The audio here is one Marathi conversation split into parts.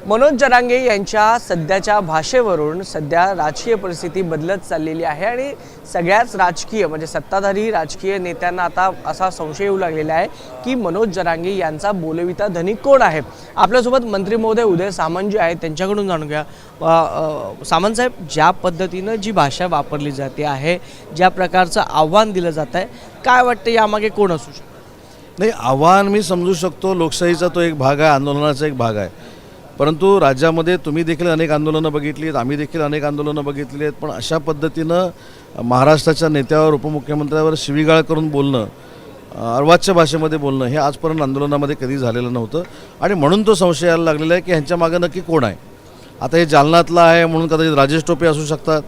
मनोज जरांगे यांच्या सध्याच्या भाषेवरून सध्या राजकीय परिस्थिती बदलत चाललेली आहे आणि सगळ्याच राजकीय म्हणजे सत्ताधारी राजकीय नेत्यांना आता असा संशय येऊ लागलेला आहे की मनोज जरांगे यांचा बोलविता धनिक कोण आहे। आपल्यासोबत मंत्री महोदय उदय सामंत जे आहेत त्यांच्याकडून जाणून घ्या। सामंत साहेब, ज्या पद्धतीनं जी भाषा वापरली जाते आहे, ज्या प्रकारचं आव्हान दिलं जात आहे, काय वाटतं यामागे कोण असू शकतं? नाही, आव्हान मी समजू शकतो, लोकशाहीचा तो एक भाग आहे, आंदोलनाचा एक भाग आहे। परंतु राज्यामध्ये तुम्ही देखील अनेक आंदोलनं बघितली आहेत, आम्ही देखील अनेक आंदोलनं बघितली आहेत, पण अशा पद्धतीनं महाराष्ट्राच्या नेत्यावर उपमुख्यमंत्र्यावर शिवीगाळ करून बोलणं, अर्वाच्य भाषेमध्ये बोलणं हे आजपर्यंत आंदोलनामध्ये कधी झालेलं नव्हतं आणि म्हणून तो संशय यायला लागलेला आहे की ह्यांच्या मागे नक्की कोण आहे। आता हे जालन्यातलं आहे म्हणून कदाचित राजेश टोपे असू शकतात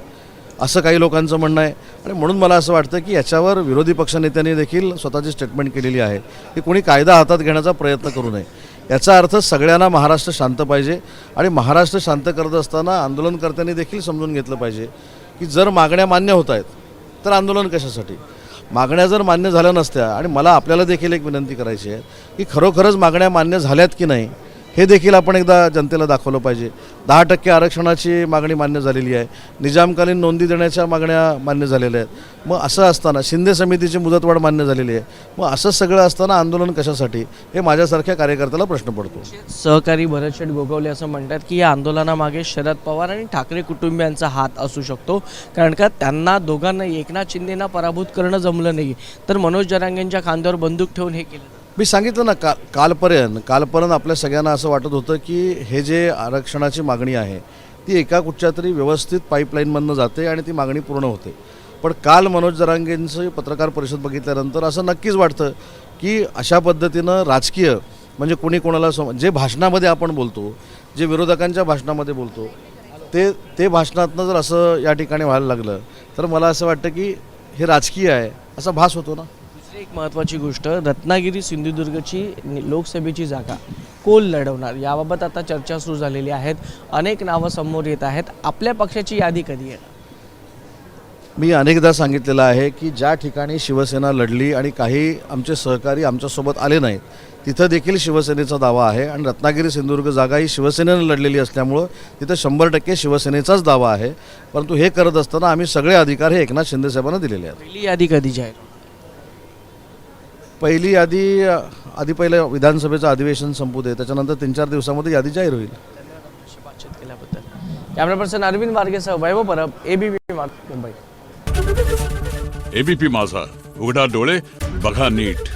असं काही लोकांचं म्हणणं आहे आणि म्हणून मला असं वाटतं की याच्यावर विरोधी पक्षनेत्यांनी देखील स्वतःची स्टेटमेंट केलेली आहे की कोणी कायदा हातात घेण्याचा प्रयत्न करू नये। याचा अर्थ सगळ्यांना महाराष्ट्र शांत पाहिजे आणि महाराष्ट्र शांत करत असताना आंदोलनकर्त्यांनी देखील समजून घेतलं पाहिजे की जर मागण्या मान्य होत आहेत तर आंदोलन कशासाठी। मागण्या जर मान्य झाल्या नसत्या आणि मला आपल्याला देखील एक विनंती करायची आहे की खरोखरच मागण्या मान्य झाल्यात की नाही हे देखील आपण एकदा जनतेला दाखवलं पाहिजे। 10% आरक्षणाची मागणी मान्य झालेली आहे, निजामकालीन नोंदी देण्याच्या मागण्या मान्य झालेल्या आहेत। मग असं असताना शिंदे समितीची मुदतवाढ मान्य झालेली आहे, मग असं सगळं असताना आंदोलन कशासाठी हे माझ्यासारख्या कार्यकर्त्याला प्रश्न पडतो। सहकारी भरतशेठ गोगावले असं म्हणतात की या आंदोलनामागे शरद पवार आणि ठाकरे कुटुंबियांचा हात असू शकतो, कारण का त्यांना दोघांना एकनाथ शिंदेना पराभूत करणं जमलं नाही तर मनोज जरांगेंच्या खांद्यावर बंदूक ठेवून हे केलं। मी सांगितलं ना, कालपर्यंत आपल्या सगळ्यांना असं वाटत होतं की हे जे आरक्षणाची मागणी आहे ती एका कुठच्या तरी व्यवस्थित पाईपलाईनमधनं जाते आणि ती मागणी पूर्ण होते। पण काल मनोज जरांगेंची पत्रकार परिषद बघितल्यानंतर असं नक्कीच वाटतं की अशा पद्धतीनं राजकीय म्हणजे कोणी कोणाला जे भाषणामध्ये आपण बोलतो, जे विरोधकांच्या भाषणामध्ये बोलतो ते भाषणातनं जर असं या ठिकाणी व्हायला लागलं तर मला असं वाटतं की हे राजकीय आहे असा भास होतो ना। एक महत्त्वाची गोष्ट, रत्नागिरी सिंधुदुर्गची लोकसभेची जागा कोण लढवणार याबाबत आता चर्चा सुरू झालेली आहेत, अनेक नावं समोर येत आहेत। आपल्या पक्षाची यादी कधी आहे? मी अनेकदा सांगितलेलं आहे की ज्या ठिकाणी शिवसेना लढली आणि काही आमचे सहकारी आमच्यासोबत आले नाहीत तिथं देखील शिवसेनेचा दावा आहे आणि रत्नागिरी सिंधुदुर्ग जागा ही शिवसेनेनं लढलेली असल्यामुळं तिथं 100% शिवसेनेचाच दावा आहे। परंतु हे करत असताना आम्ही सगळे अधिकार हे एकनाथ शिंदे साहेबांना दिलेले आहेत। पहिली यादी कधी जाहीर? पहिली यादी आधी पहिलं विधानसभेचं अधिवेशन संपू दे, त्याच्यानंतर 3-4 दिवसामध्ये यादी जाहीर होईल। बातचीत केल्याबद्दल कॅमेरा पर्सन अरविंद वारगेसह वैभव परब, एबीपी मुंबई। एबीपी माझा, उघडा डोळे बघा नीट।